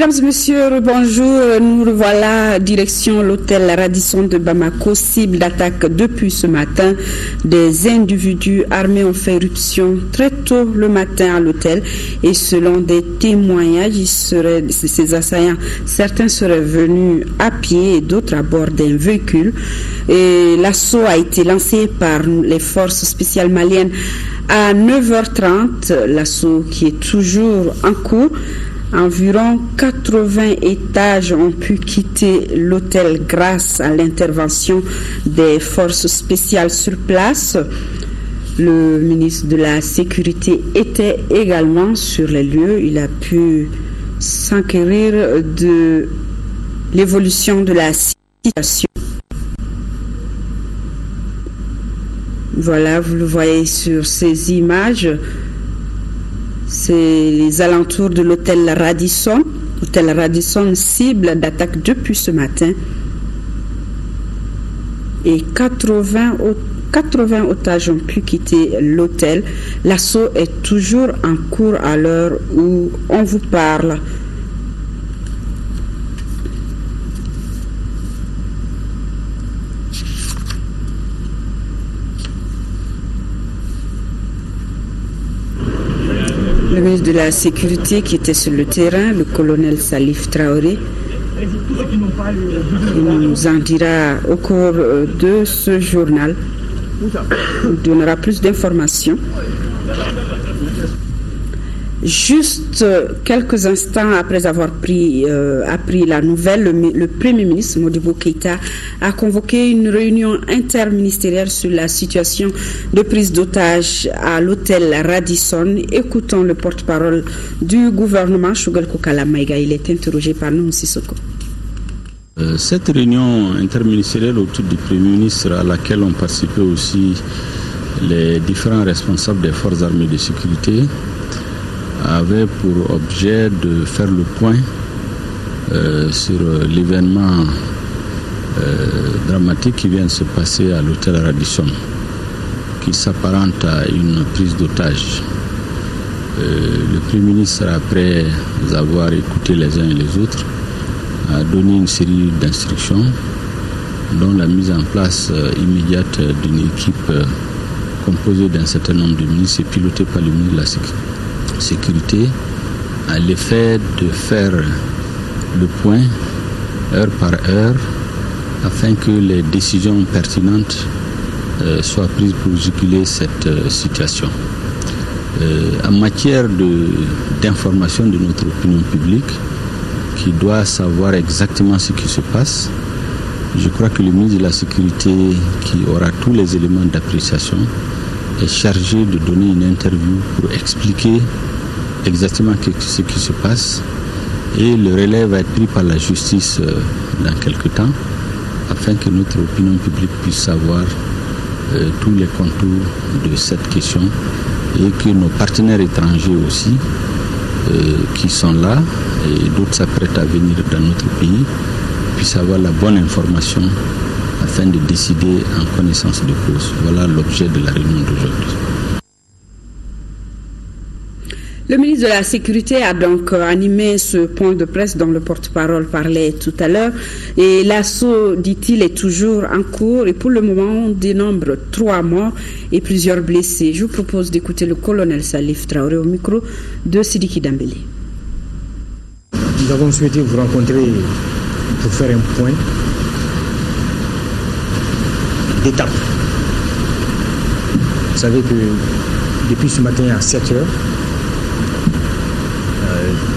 Mesdames et messieurs, bonjour. Nous revoilà direction l'hôtel Radisson de Bamako, cible d'attaque depuis ce matin. Des individus armés ont fait éruption très tôt le matin à l'hôtel et selon des témoignages, ces assaillants, certains seraient venus à pied et d'autres à bord d'un véhicule. Et l'assaut a été lancé par les forces spéciales maliennes à 9h30, l'assaut qui est toujours en cours. Environ 80 étages ont pu quitter l'hôtel grâce à l'intervention des forces spéciales sur place. Le ministre de la Sécurité était également sur les lieux. Il a pu s'enquérir de l'évolution de la situation. Voilà, vous le voyez sur ces images. C'est les alentours de l'hôtel Radisson. L'hôtel Radisson, cible d'attaque depuis ce matin. Et 80 otages ont pu quitter l'hôtel. L'assaut est toujours en cours à l'heure où on vous parle. Le ministre de la Sécurité qui était sur le terrain, le colonel Salif Traoré, il nous en dira au cours de ce journal. Il donnera plus d'informations. Juste quelques instants après avoir appris la nouvelle, le Premier ministre Modibo Keïta a convoqué une réunion interministérielle sur la situation de prise d'otages à l'hôtel Radisson. Écoutons le porte-parole du gouvernement, Choguel Kokala Maïga. Il est interrogé par nous, Sissoko. Cette réunion interministérielle autour du Premier ministre, à laquelle ont participé aussi les différents responsables des forces armées de sécurité, avait pour objet de faire le point sur l'événement dramatique qui vient de se passer à l'hôtel Radisson, qui s'apparente à une prise d'otage. Le Premier ministre, après avoir écouté les uns et les autres, a donné une série d'instructions, dont la mise en place immédiate d'une équipe composée d'un certain nombre de ministres et pilotée par le ministre de la Sécurité, à l'effet de faire le point heure par heure afin que les décisions pertinentes soient prises pour juguler cette situation. En matière d'information de notre opinion publique, qui doit savoir exactement ce qui se passe, je crois que le ministre de la Sécurité, qui aura tous les éléments d'appréciation, est chargé de donner une interview pour expliquer exactement ce qui se passe, et le relais va être pris par la justice dans quelques temps afin que notre opinion publique puisse savoir tous les contours de cette question et que nos partenaires étrangers aussi qui sont là et d'autres s'apprêtent à venir dans notre pays puissent avoir la bonne information afin de décider en connaissance de cause. Voilà l'objet de la réunion d'aujourd'hui. Le ministre de la Sécurité a donc animé ce point de presse dont le porte-parole parlait tout à l'heure. Et l'assaut, dit-il, est toujours en cours et pour le moment on dénombre 3 morts et plusieurs blessés. Je vous propose d'écouter le colonel Salif Traoré au micro de Sidiki Dambélé. Nous avons souhaité vous rencontrer pour faire un point d'étape. Vous savez que depuis ce matin à 7h,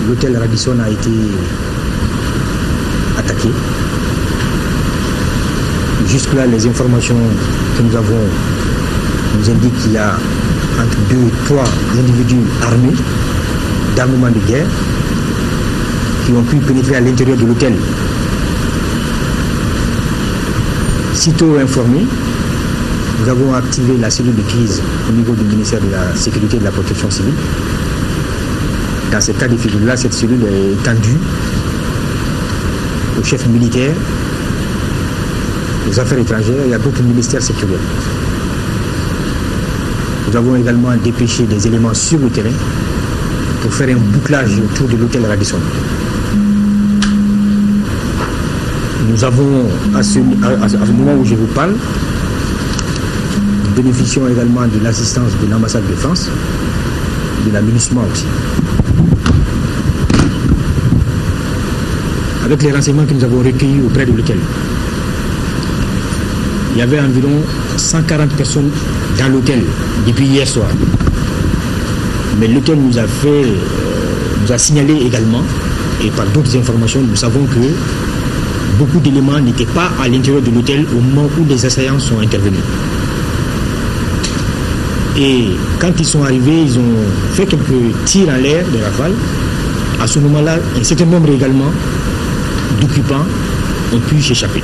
l'hôtel Radisson a été attaqué. Jusque-là, les informations que nous avons nous indiquent qu'il y a entre 2 et 3 individus armés d'armement de guerre qui ont pu pénétrer à l'intérieur de l'hôtel. Sitôt informés, nous avons activé la cellule de crise au niveau du ministère de la Sécurité et de la Protection civile. Dans ce cas de figure-là, cette cellule est étendue au chef militaire, aux affaires étrangères et à d'autres ministères sectoriels. Nous avons également dépêché des éléments sur le terrain pour faire un bouclage autour de l'hôtel Radisson. Nous avons, à ce moment où je vous parle, nous bénéficions également de l'assistance de l'ambassade de France, de la MINUSMA aussi. Avec les renseignements que nous avons recueillis auprès de l'hôtel, il y avait environ 140 personnes dans l'hôtel depuis hier soir. Mais l'hôtel nous a signalé également, et par d'autres informations, nous savons que beaucoup d'éléments n'étaient pas à l'intérieur de l'hôtel au moment où les assaillants sont intervenus. Et quand ils sont arrivés, ils ont fait quelques tirs en l'air de rafale. À ce moment-là, un certain nombre également d'occupants ont pu s'échapper.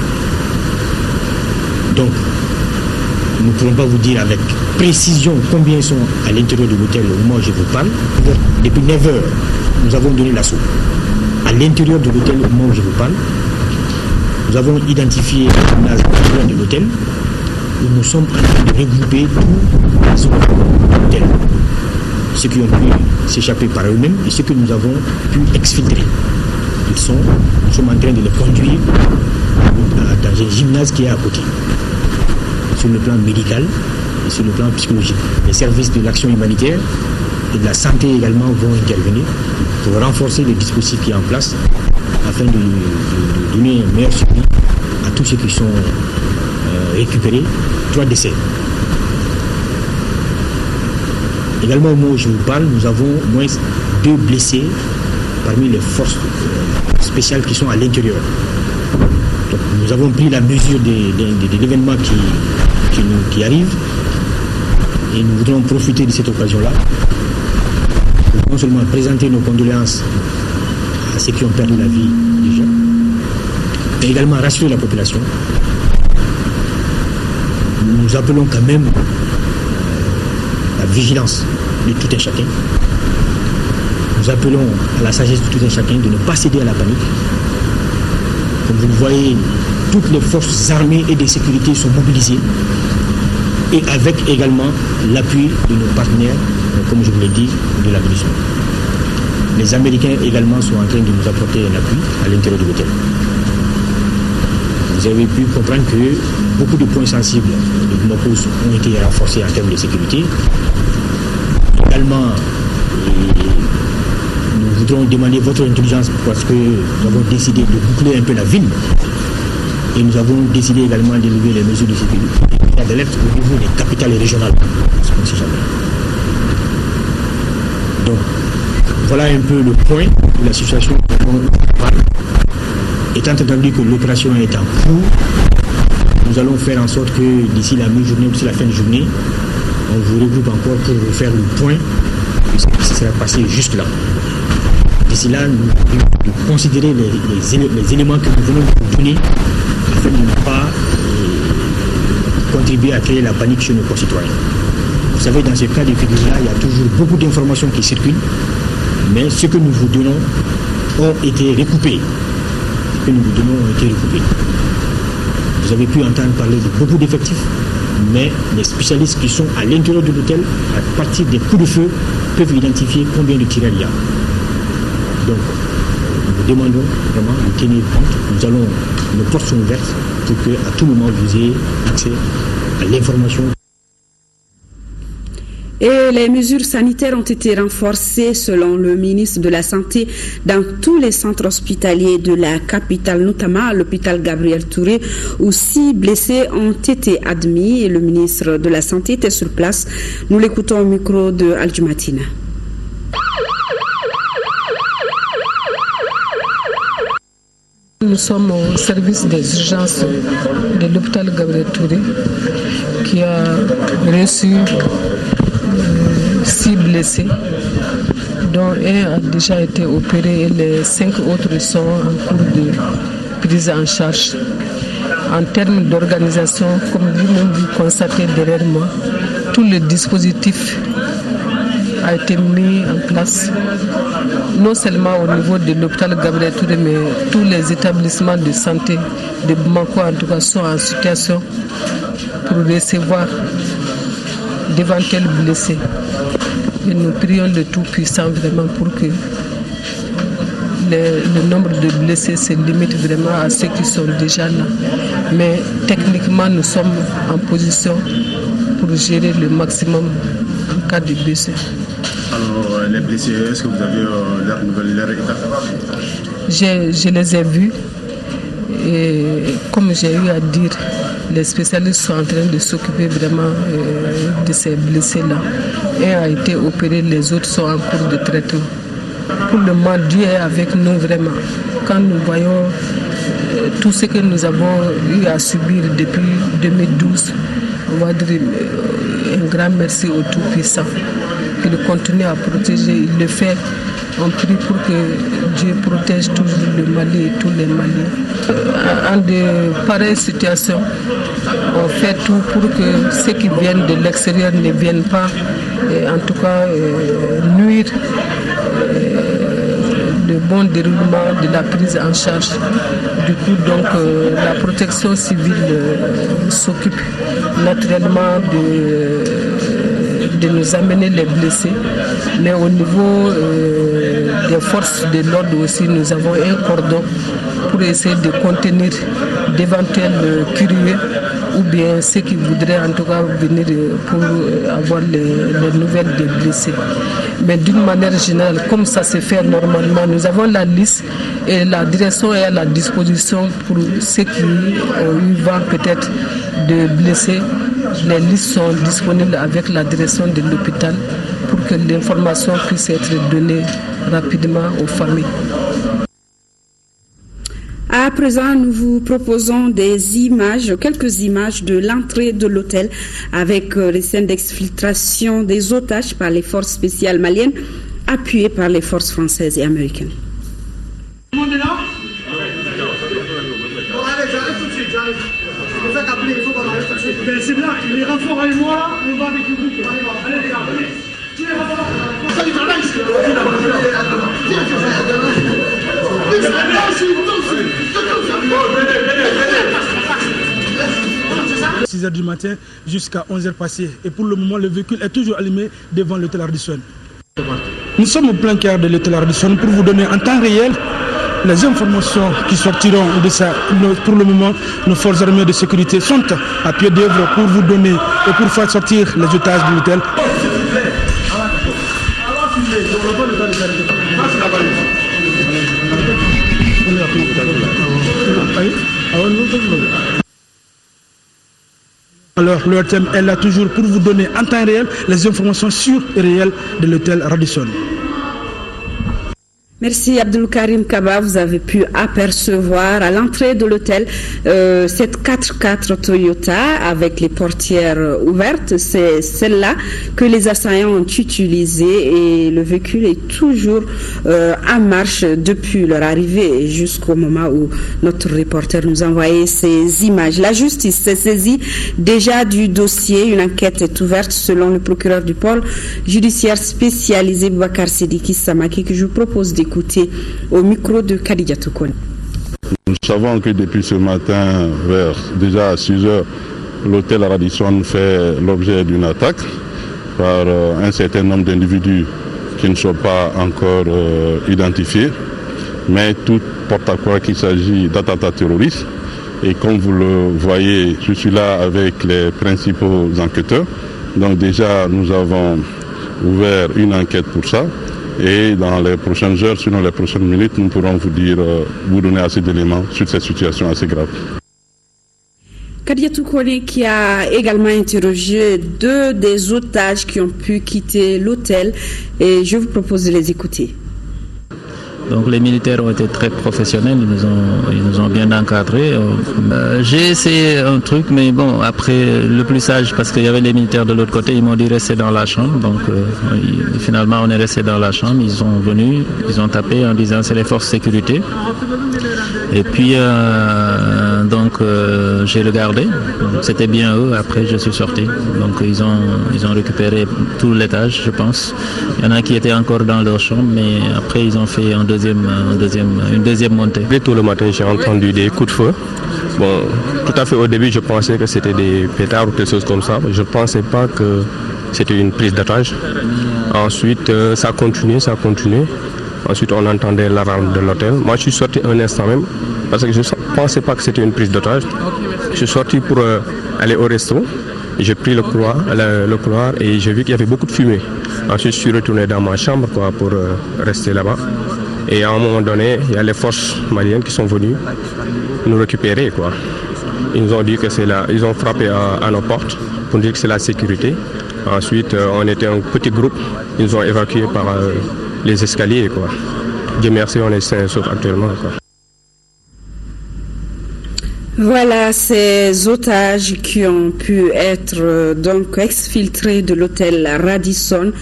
Donc, nous ne pourrons pas vous dire avec précision combien ils sont à l'intérieur de l'hôtel au moment où je vous parle. Depuis 9 heures, nous avons donné l'assaut. À l'intérieur de l'hôtel au moment où je vous parle, nous avons identifié l'intérieur de l'hôtel où nous sommes en train de regrouper tous les zones de l'hôtel. Ceux qui ont pu s'échapper par eux-mêmes et ceux que nous avons pu exfiltrer. Nous sommes en train de les conduire dans un gymnase qui est à côté, sur le plan médical et sur le plan psychologique. Les services de l'action humanitaire et de la santé également vont intervenir pour renforcer le dispositif qui est en place afin de donner un meilleur suivi à tous ceux qui sont récupérés. 3 décès. Également au moment où je vous parle, nous avons au moins 2 blessés parmi les forces spéciales qui sont à l'intérieur. Donc, nous avons pris la mesure de l'événement qui arrive et nous voudrons profiter de cette occasion-là pour non seulement présenter nos condoléances à ceux qui ont perdu la vie déjà, mais également rassurer la population. Nous appelons quand même la vigilance de tout un chacun. Nous appelons à la sagesse de tout un chacun de ne pas céder à la panique. Comme vous le voyez, toutes les forces armées et de sécurité sont mobilisées et avec également l'appui de nos partenaires, comme je vous l'ai dit, de la MINUSMA. Les Américains également sont en train de nous apporter un appui à l'intérieur de l'hôtel. Vous avez pu comprendre que beaucoup de points sensibles de Bamako ont été renforcés en termes de sécurité. Également, nous voudrons demander votre intelligence parce que nous avons décidé de boucler un peu la ville et nous avons décidé également d'élever les mesures de sécurité et d'alerte au niveau des capitales régionales. Parce qu'on ne sait jamais. Donc, voilà un peu le point de la situation dont on parle. Étant entendu que l'opération est en cours, nous allons faire en sorte que d'ici la mi-journée ou d'ici la fin de journée, on vous regroupe encore pour vous faire le point de ce qui sera passé juste là. D'ici là, nous considérer les éléments que nous venons de vous donner afin de ne pas contribuer à créer la panique chez nos concitoyens. Vous savez, dans ce cas de figure-là, il y a toujours beaucoup d'informations qui circulent, mais ce que nous vous donnons ont été recoupés. Que nous vous donnons ont été recoupés. Vous avez pu entendre parler de beaucoup d'effectifs, mais les spécialistes qui sont à l'intérieur de l'hôtel, à partir des coups de feu, peuvent identifier combien de tireurs il y a. Donc, nous vous demandons vraiment de tenir compte. Nous allons, nos portes sont ouvertes pour qu'à tout moment vous ayez accès à l'information. Et les mesures sanitaires ont été renforcées selon le ministre de la Santé dans tous les centres hospitaliers de la capitale, notamment à l'hôpital Gabriel Touré, où 6 blessés ont été admis et le ministre de la Santé était sur place. Nous l'écoutons au micro de Al-Jumatina. Nous sommes au service des urgences de l'hôpital Gabriel Touré qui a reçu 6 blessés, dont un a déjà été opéré et les 5 autres sont en cours de prise en charge. En termes d'organisation, comme vous-même vous constatez derrière moi, tout le dispositif a été mis en place, non seulement au niveau de l'hôpital Gabriel Touré, mais tous les établissements de santé de Bamako en tout cas sont en situation pour recevoir d'éventuels blessés. Et nous prions le Tout-Puissant vraiment pour que le nombre de blessés se limite vraiment à ceux qui sont déjà là. Mais techniquement, nous sommes en position pour gérer le maximum en cas de blessés. Alors, les blessés, est-ce que vous avez leur état? Je les ai vus et comme j'ai eu à dire, les spécialistes sont en train de s'occuper vraiment de ces blessés-là. Un a été opéré, les autres sont en cours de traitement. Pour le moment, Dieu est avec nous vraiment. Quand nous voyons tout ce que nous avons eu à subir depuis 2012, on va dire un grand merci au Tout-Puissant. Il continue à protéger, il le fait. On prie pour que Dieu protège toujours le Mali et tous les Maliens. En de pareilles situations, on fait tout pour que ceux qui viennent de l'extérieur ne viennent pas, en tout cas, nuire le bon déroulement de la prise en charge. Du coup, donc, la protection civile s'occupe naturellement de nous amener les blessés. Mais au niveau des forces de l'ordre aussi, nous avons un cordon pour essayer de contenir d'éventuels curieux ou bien ceux qui voudraient en tout cas venir pour avoir les nouvelles des blessés. Mais d'une manière générale, comme ça se fait normalement, nous avons la liste et la direction est à la disposition pour ceux qui ont eu vent peut-être de blessés. Les listes sont disponibles avec la direction de l'hôpital pour que l'information puisse être donnée rapidement aux familles. À présent, nous vous proposons quelques images de l'entrée de l'hôtel avec les scènes d'exfiltration des otages par les forces spéciales maliennes appuyées par les forces françaises et américaines. Tout le monde est là? Bon, allez, j'arrive tout de suite, j'arrive. C'est pour ça qu'après, il faut qu'on arrive tout de suite. C'est bien, les renforts avec moi là, on va avec le groupe. Allez, les gars, allez. Tous les renforts. Ça, il travaille ici. « 6h du matin jusqu'à 11h passées. Et pour le moment, le véhicule est toujours allumé devant l'hôtel Radisson. Nous sommes au plein cœur de l'hôtel Radisson pour vous donner en temps réel les informations qui sortiront de ça. Pour le moment, nos forces armées de sécurité sont à pied d'œuvre pour vous donner et pour faire sortir les otages de l'hôtel. Alors, le thème est là toujours pour vous donner en temps réel les informations sûres et réelles de l'hôtel Radisson. Merci Abdul Karim Kaba, vous avez pu apercevoir à l'entrée de l'hôtel cette 4x4 Toyota avec les portières ouvertes. C'est celle-là que les assaillants ont utilisée et le véhicule est toujours en marche depuis leur arrivée jusqu'au moment où notre reporter nous envoyait ces images. La justice s'est saisie déjà du dossier. Une enquête est ouverte selon le procureur du pôle judiciaire spécialisé Boubacar Sidiki Samaki que je vous propose d'écouter au micro de Khadija Toukone. Nous savons que depuis ce matin, déjà à 6 heures, l'hôtel Radisson fait l'objet d'une attaque par un certain nombre d'individus qui ne sont pas encore identifiés, mais tout porte à croire qu'il s'agit d'attentats terroristes. Et comme vous le voyez, je suis là avec les principaux enquêteurs. Donc déjà, nous avons ouvert une enquête pour ça. Et dans les prochaines heures, sinon les prochaines minutes, nous pourrons vous donner assez d'éléments sur cette situation assez grave. Kadia Toukone qui a également interrogé deux des otages qui ont pu quitter l'hôtel et je vous propose de les écouter. Donc les militaires ont été très professionnels, ils nous ont bien encadrés. J'ai essayé un truc, mais bon, après le plus sage, parce qu'il y avait les militaires de l'autre côté, ils m'ont dit rester dans la chambre. Donc finalement on est resté dans la chambre, ils sont venus, ils ont tapé en disant c'est les forces de sécurité. Et puis j'ai regardé, c'était bien eux, après je suis sorti. Donc ils ont récupéré tout l'étage, je pense. Il y en a qui étaient encore dans leur chambre, mais après ils ont fait une deuxième montée. Tout le matin, j'ai entendu des coups de feu. Bon, tout à fait au début, je pensais que c'était des pétards ou quelque chose comme ça. Je ne pensais pas que c'était une prise d'otage. Ensuite, ça a continué. Ensuite, on entendait l'alarme de l'hôtel. Moi, je suis sorti un instant même parce que je ne pensais pas que c'était une prise d'otage. Je suis sorti pour aller au resto. J'ai pris le couloir et j'ai vu qu'il y avait beaucoup de fumée. Ensuite, je suis retourné dans ma chambre pour rester là-bas. Et à un moment donné, il y a les forces maliennes qui sont venues nous récupérer. Ils nous ont dit que ils ont frappé à nos portes pour dire que c'est la sécurité. Ensuite, on était un petit groupe. Ils nous ont évacués par les escaliers. Dieu merci, on est sains et saufs actuellement. Voilà ces otages qui ont pu être donc exfiltrés de l'hôtel Radisson.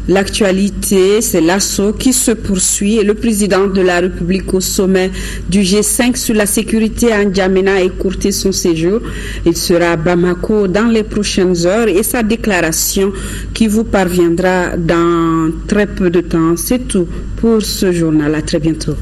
L'actualité, c'est l'assaut qui se poursuit et le président de la République au sommet du G5 sur la sécurité à N'Djamena a écourté son séjour. Il sera à Bamako dans les prochaines heures et sa déclaration qui vous parviendra dans très peu de temps. C'est tout pour ce journal. À très bientôt.